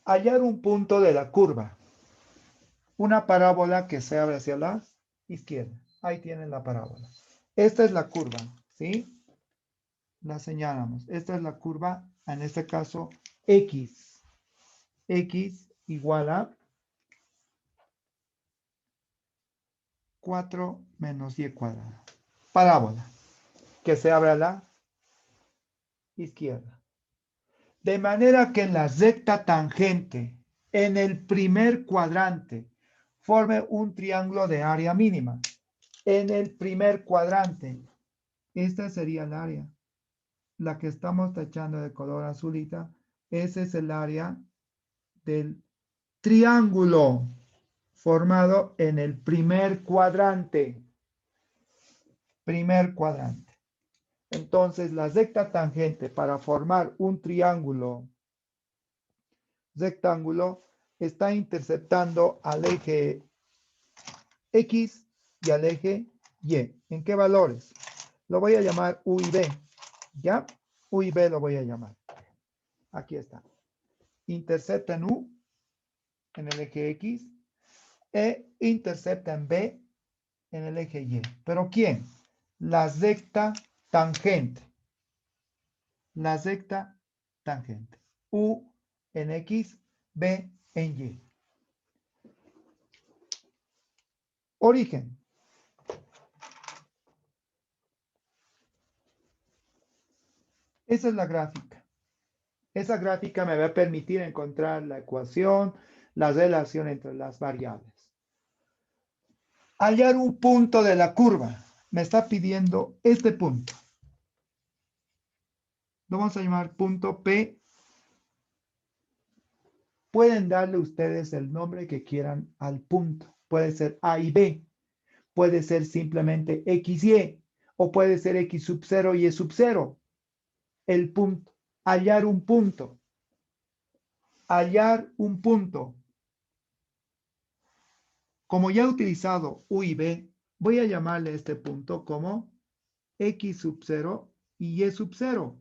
Hallar un punto de la curva. Una parábola que se abre hacia la izquierda. Ahí tienen la parábola. Esta es la curva, ¿sí? La señalamos. Esta es la curva, en este caso, X. X igual a 4 menos y cuadrado. Parábola que se abre a la izquierda. De manera que en la recta tangente, en el primer cuadrante, forme un triángulo de área mínima. En el primer cuadrante, esta sería el área. La que estamos tachando de color azulita, ese es el área del triángulo formado en el primer cuadrante. Primer cuadrante. Entonces, la recta tangente para formar un triángulo rectángulo está interceptando al eje X y al eje Y. ¿En qué valores? Lo voy a llamar U y B. ¿Ya? U y B lo voy a llamar. Aquí está. Intercepta en U, en el eje X, e intercepta en B, en el eje Y. ¿Pero quién? La recta tangente. La recta tangente. U en X, B en Y. Origen. Esa es la gráfica. Esa gráfica me va a permitir encontrar la ecuación, la relación entre las variables. Hallar un punto de la curva. Me está pidiendo este punto. Lo vamos a llamar punto P. Pueden darle ustedes el nombre que quieran al punto. Puede ser A y B. Puede ser simplemente X y Y. O puede ser X sub 0 y Y sub 0. El punto. Hallar un punto. Hallar un punto. Como ya he utilizado U y B, voy a llamarle a este punto como X sub 0 y Y sub 0.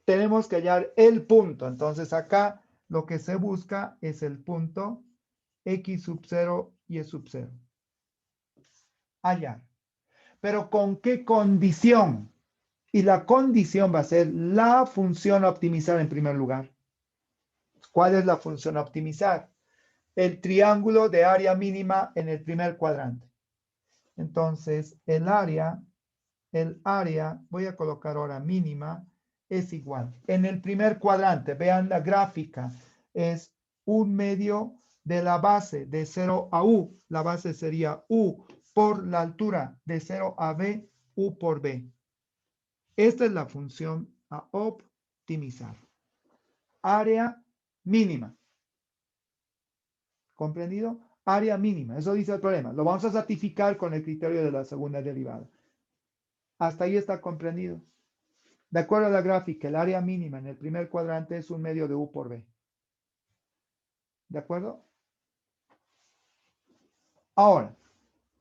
Tenemos que hallar el punto. Entonces acá lo que se busca es el punto X sub 0 y Y sub 0. Hallar. Pero ¿con qué condición? Y la condición va a ser la función a optimizar en primer lugar. ¿Cuál es la función a optimizar? El triángulo de área mínima en el primer cuadrante. Entonces, el área, voy a colocar ahora mínima, es igual. En el primer cuadrante, vean la gráfica, es 1/2 de la base de 0 a U. La base sería U por la altura de 0 a B, U por B. Esta es la función a optimizar. Área mínima. ¿Comprendido? Área mínima. Eso dice el problema. Lo vamos a ratificar con el criterio de la segunda derivada. Hasta ahí está comprendido. De acuerdo a la gráfica, el área mínima en el primer cuadrante es 1/2 de U por B. ¿De acuerdo? Ahora,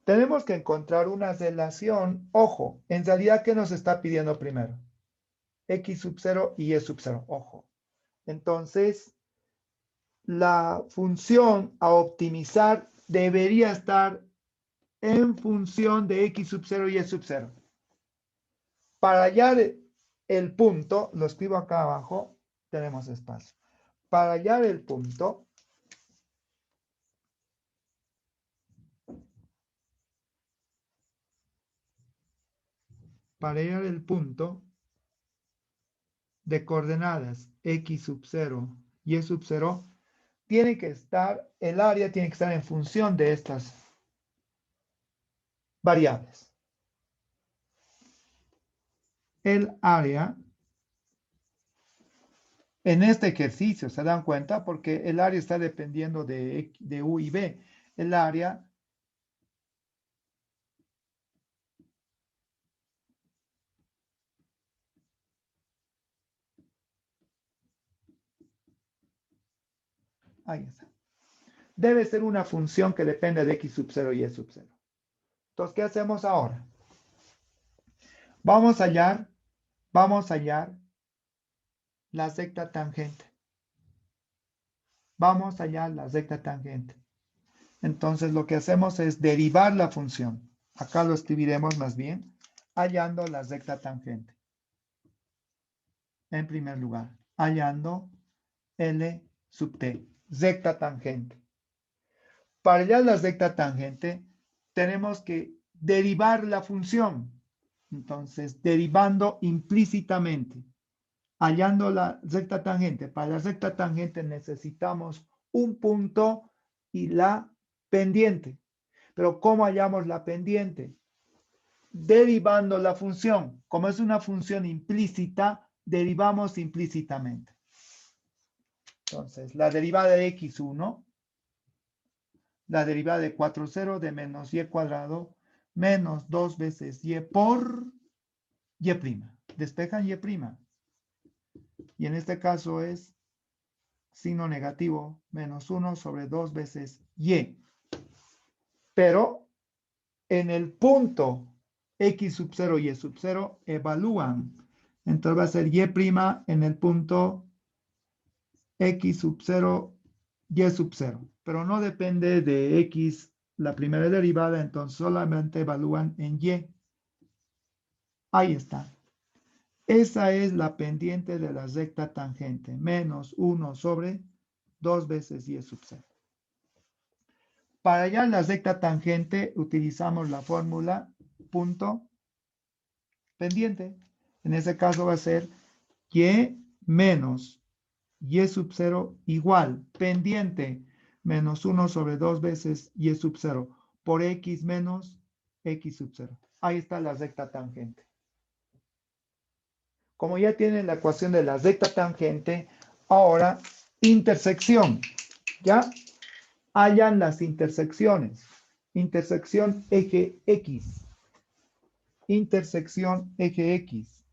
tenemos que encontrar una relación. Ojo, en realidad, ¿qué nos está pidiendo primero? X sub 0 y Y sub 0. Ojo. Entonces, la función a optimizar debería estar en función de X sub 0 y Y sub 0. Para hallar el punto, lo escribo acá abajo, tenemos espacio. Para hallar el punto, de coordenadas X sub 0 y Y sub 0, tiene que estar, el área tiene que estar en función de estas variables. El área, en este ejercicio, ¿se dan cuenta? Porque el área está dependiendo de U y B. El área ahí está. Debe ser una función que depende de X sub 0 y Y sub 0. Entonces, ¿qué hacemos ahora? Vamos a hallar la recta tangente. Vamos a hallar la recta tangente. Entonces lo que hacemos es derivar la función. Acá lo escribiremos más bien, hallando la recta tangente. En primer lugar, hallando L sub t, recta tangente. Para hallar la recta tangente, tenemos que derivar la función. Entonces, derivando implícitamente, hallando la recta tangente. Para la recta tangente necesitamos un punto y la pendiente. Pero ¿cómo hallamos la pendiente? Derivando la función. Como es una función implícita, derivamos implícitamente. Entonces, la derivada de x1, la derivada de 4,0 de menos y cuadrado, menos 2 veces y por y'. Despejan y'. Y en este caso es signo negativo, menos 1 sobre 2 veces y. Pero en el punto x sub 0 y sub 0 evalúan. Entonces va a ser y' en el punto x sub 0, y sub 0. Pero no depende de x la primera derivada, entonces solamente evalúan en y. Ahí está. Esa es la pendiente de la recta tangente, menos 1 sobre 2 veces y sub 0. Para hallar la recta tangente utilizamos la fórmula punto pendiente. En ese caso va a ser y menos y sub 0 igual pendiente menos 1 sobre 2 veces y sub 0 por x menos x sub 0. Ahí está la recta tangente. Como ya tienen la ecuación de la recta tangente, ahora intersección. ¿Ya? Hallan las intersecciones. Intersección eje X. Intersección eje X.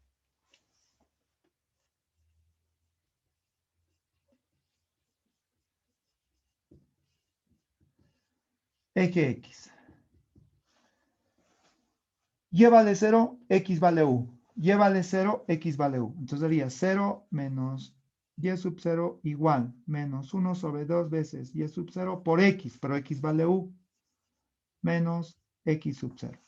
Eje X. Y vale 0, X vale U. Y vale 0, X vale U. Entonces sería 0 menos y sub 0 igual menos 1 sobre 2 veces y sub 0 por X, pero X vale U, menos X sub 0.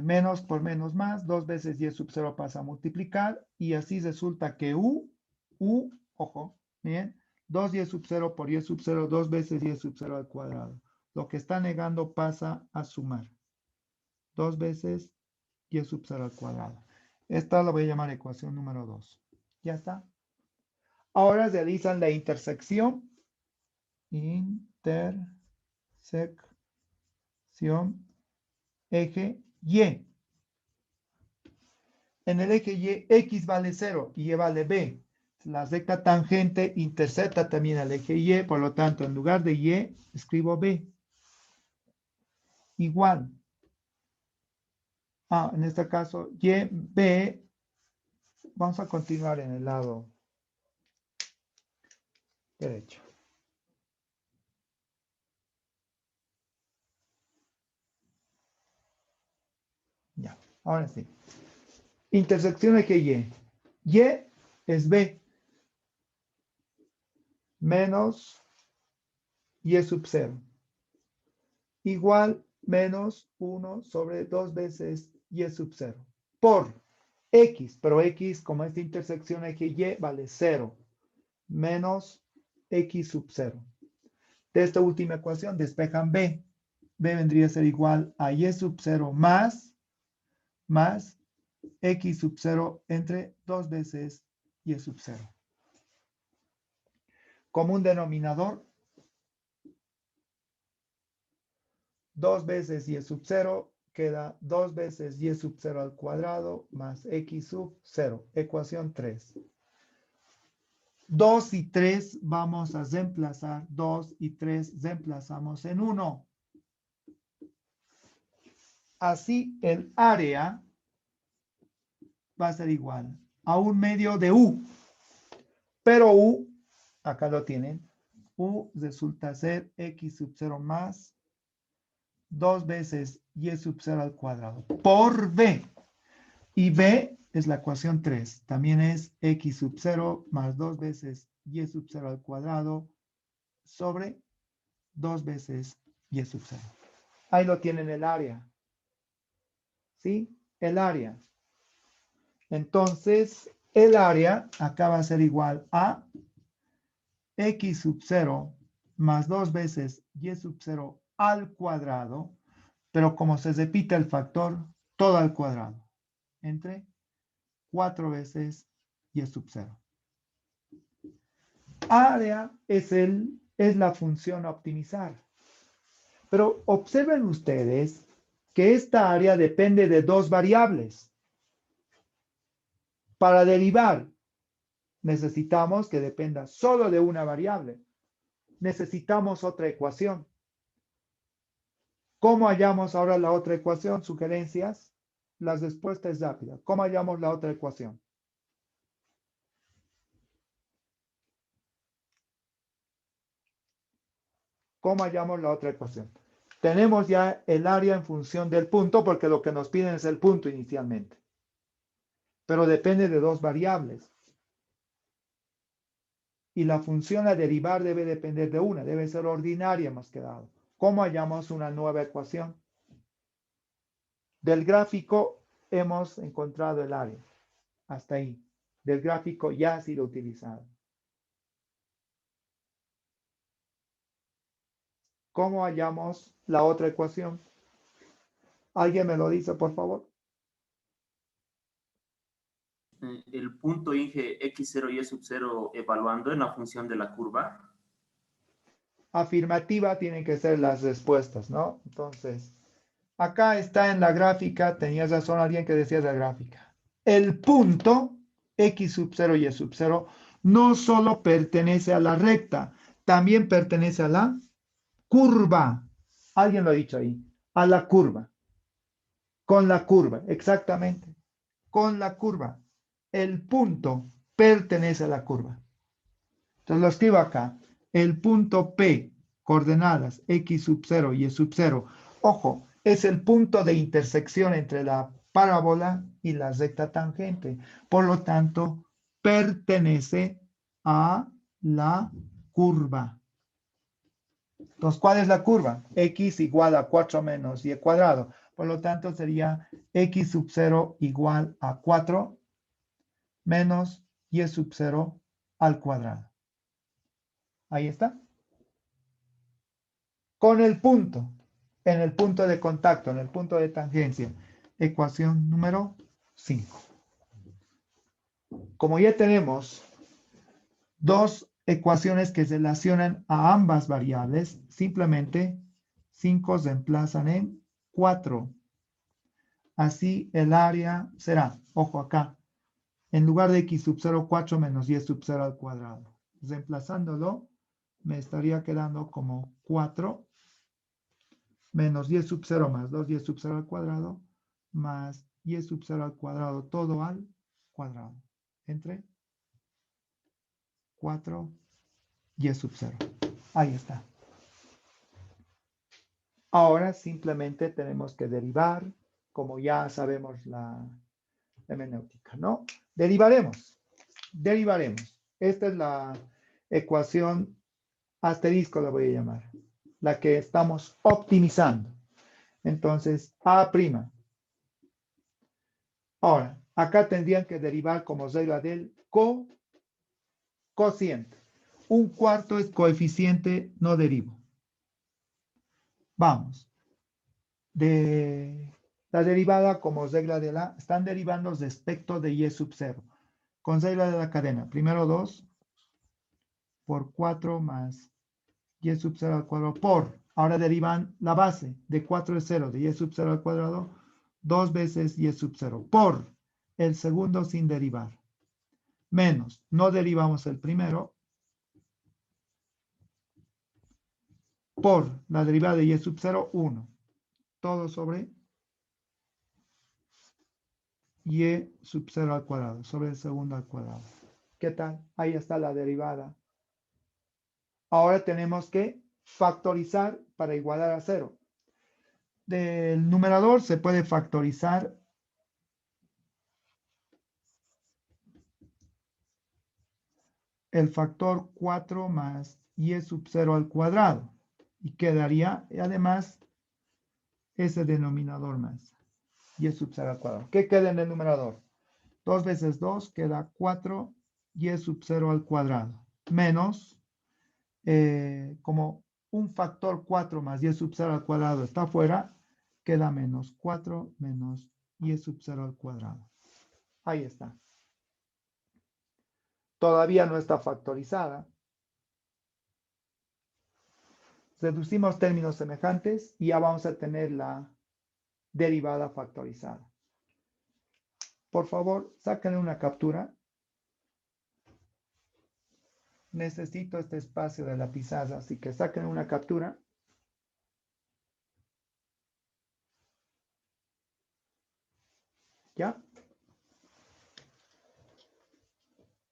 Menos por menos más, 2 veces y sub 0 pasa a multiplicar, y así resulta que ojo, bien, 2 y sub 0 por y sub 0, 2 veces y sub 0 al cuadrado. Lo que está negando pasa a sumar. 2 veces y sub 0 al cuadrado. Esta la voy a llamar ecuación número 2. Ya está. Ahora realizan la intersección. Intersección eje Y. En el eje Y, X vale 0 y Y vale B. La recta tangente intersecta también al eje Y, por lo tanto, en lugar de Y, escribo B. Igual. En este caso, Y, B. Vamos a continuar en el lado derecho. Ya, ahora sí. Intersección eje Y. Y es B menos Y sub 0. Igual menos 1 sobre 2 veces Y sub 0. Por X, pero X, como esta intersección eje Y, vale 0. Menos X sub 0. De esta última ecuación despejan B. B vendría a ser igual a Y sub 0 más X sub 0 entre 2 veces Y sub 0. Común denominador, 2 veces Y sub 0 queda 2 veces Y sub 0 al cuadrado más X sub 0. Ecuación 3. 2 y 3 vamos a reemplazar. 2 y 3 reemplazamos en 1. Así el área va a ser igual a 1/2 de U. Pero U, acá lo tienen, U resulta ser X sub 0 más 2 veces Y sub 0 al cuadrado por B. Y B es la ecuación 3. También es x sub 0 más 2 veces y sub 0 al cuadrado sobre 2 veces y sub 0. Ahí lo tienen el área. ¿Sí? El área. Entonces, el área acá va a ser igual a x sub 0 más 2 veces y sub 0 al cuadrado, pero como se repite el factor, todo al cuadrado, entre 4 veces y sub 0. Área es la función a optimizar. Pero observen ustedes que esta área depende de dos variables. Para derivar, necesitamos que dependa solo de una variable. Necesitamos otra ecuación. ¿Cómo hallamos ahora la otra ecuación? ¿Sugerencias? La respuesta es rápida. ¿Cómo hallamos la otra ecuación? ¿Cómo hallamos la otra ecuación? Tenemos ya el área en función del punto porque lo que nos piden es el punto inicialmente. Pero depende de dos variables. Y la función a derivar debe depender de una, debe ser ordinaria, hemos quedado. ¿Cómo hallamos una nueva ecuación? Del gráfico hemos encontrado el área. Hasta ahí. Del gráfico ya ha sido utilizado. ¿Cómo hallamos la otra ecuación? ¿Alguien me lo dice, por favor? El punto Inge x0 y sub 0 evaluando en la función de la curva. Afirmativa tienen que ser las respuestas, ¿no? Entonces, acá está en la gráfica, tenías razón alguien que decía la gráfica. El punto x sub 0 y sub 0 no solo pertenece a la recta, también pertenece a la curva. Alguien lo ha dicho ahí, a la curva. Con la curva, exactamente. Con la curva. El punto pertenece a la curva. Entonces lo escribo acá. El punto P, coordenadas x sub 0 y sub 0. Ojo, es el punto de intersección entre la parábola y la recta tangente. Por lo tanto, pertenece a la curva. Entonces, ¿cuál es la curva? X igual a 4 menos y cuadrado. Por lo tanto, sería x sub 0 igual a 4 menos y sub 0 al cuadrado. Ahí está. Con el punto, en el punto de contacto, en el punto de tangencia. Ecuación número 5. Como ya tenemos dos ecuaciones que se relacionan a ambas variables, simplemente 5 reemplazan en 4. Así el área será, ojo acá, en lugar de x sub 0, 4 menos y sub 0 al cuadrado. Reemplazándolo, me estaría quedando como 4 menos y sub 0 más 2 y sub 0 al cuadrado, más y sub 0 al cuadrado, todo al cuadrado, entre 4 y sub 0. Ahí está. Ahora simplemente tenemos que derivar, como ya sabemos la hermenéutica, ¿no? Derivaremos. Esta es la ecuación asterisco, la voy a llamar, la que estamos optimizando. Entonces, A'. Ahora, acá tendrían que derivar como regla del cociente. Un cuarto es coeficiente, no derivo. Vamos. De la derivada como regla de la, están derivando respecto de y sub 0. Con regla de la cadena. Primero 2 por 4 más y sub 0 al cuadrado por. Ahora derivan la base de 4 es 0, de y sub 0 al cuadrado, 2 veces y sub 0 por el segundo sin derivar. Menos, no derivamos el primero, por la derivada de y sub 0, 1. Todo sobre y sub 0 al cuadrado, sobre el segundo al cuadrado. ¿Qué tal? Ahí está la derivada. Ahora tenemos que factorizar para igualar a 0. Del numerador se puede factorizar el factor 4 más y sub 0 al cuadrado. Y quedaría, además, ese denominador más. Y sub 0 al cuadrado. ¿Qué queda en el numerador? 2 veces 2 queda 4 y sub 0 al cuadrado. Menos, como un factor 4 más y sub 0 al cuadrado está afuera, queda menos 4 menos y sub 0 al cuadrado. Ahí está. Todavía no está factorizada. Reducimos términos semejantes y ya vamos a tener la derivada factorizada. Por favor, sáquenle una captura. Necesito este espacio de la pizarra, así que saquen una captura. ¿Ya?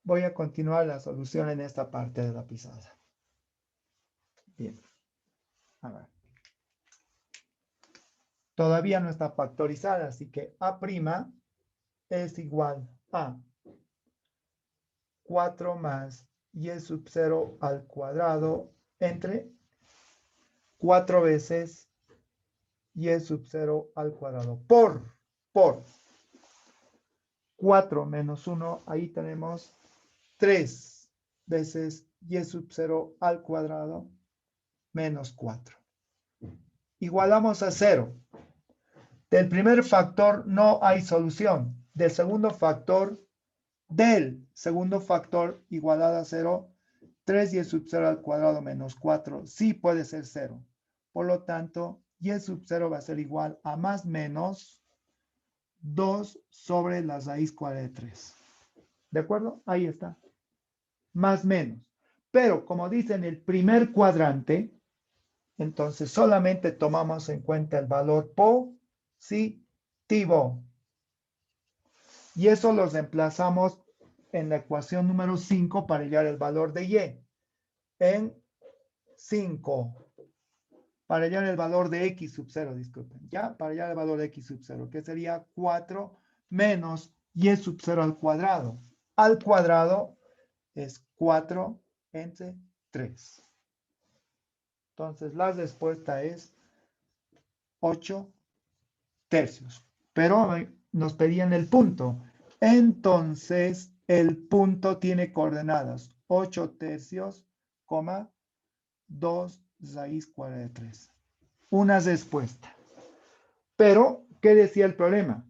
Voy a continuar la solución en esta parte de la pizarra. Bien. A ver. Todavía no está factorizada, así que A' es igual a 4 más y sub 0 al cuadrado entre 4 veces y sub 0 al cuadrado. Por 4 menos 1, ahí tenemos 3 veces y sub 0 al cuadrado menos 4. Igualamos a 0. Del primer factor no hay solución. Del segundo factor igualado a 0, 3 y sub 0 al cuadrado menos 4 sí puede ser 0. Por lo tanto, y sub 0 va a ser igual a más menos 2 sobre la raíz cuadrada de 3. ¿De acuerdo? Ahí está. Más menos. Pero como dice en el primer cuadrante, entonces solamente tomamos en cuenta el valor positivo. Y eso lo reemplazamos en la ecuación número 5 para hallar el valor de y. En 5. Para hallar el valor de x sub 0, disculpen. ¿Ya? Para hallar el valor de x sub 0, que sería 4 menos y sub 0 al cuadrado. Al cuadrado es 4 entre 3. Entonces, la respuesta es 8 tercios. Pero nos pedían el punto. Entonces, el punto tiene coordenadas 8 tercios, 2 raíz cuadrada de 3. Una respuesta. Pero, ¿qué decía el problema?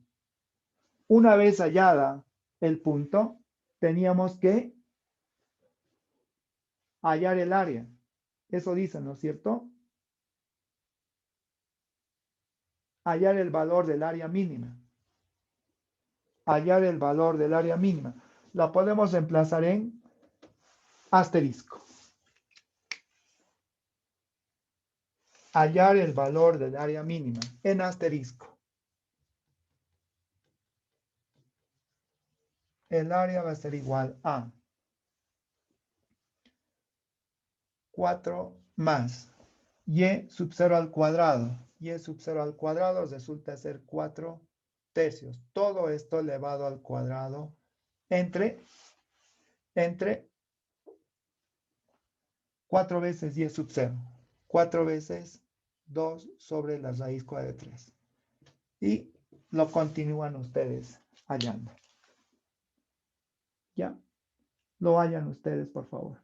Una vez hallada el punto, teníamos que hallar el área. Eso dice, ¿no es cierto? Hallar el valor del área mínima. Hallar el valor del área mínima. La podemos reemplazar en asterisco. Hallar el valor del área mínima en asterisco. El área va a ser igual a 4 más y sub 0 al cuadrado. Y sub 0 al cuadrado resulta ser 4 tercios. Todo esto elevado al cuadrado entre 4 veces y sub 0. 4 veces 2 sobre la raíz cuadrada de 3. Y lo continúan ustedes hallando. ¿Ya? Lo hallan ustedes, por favor.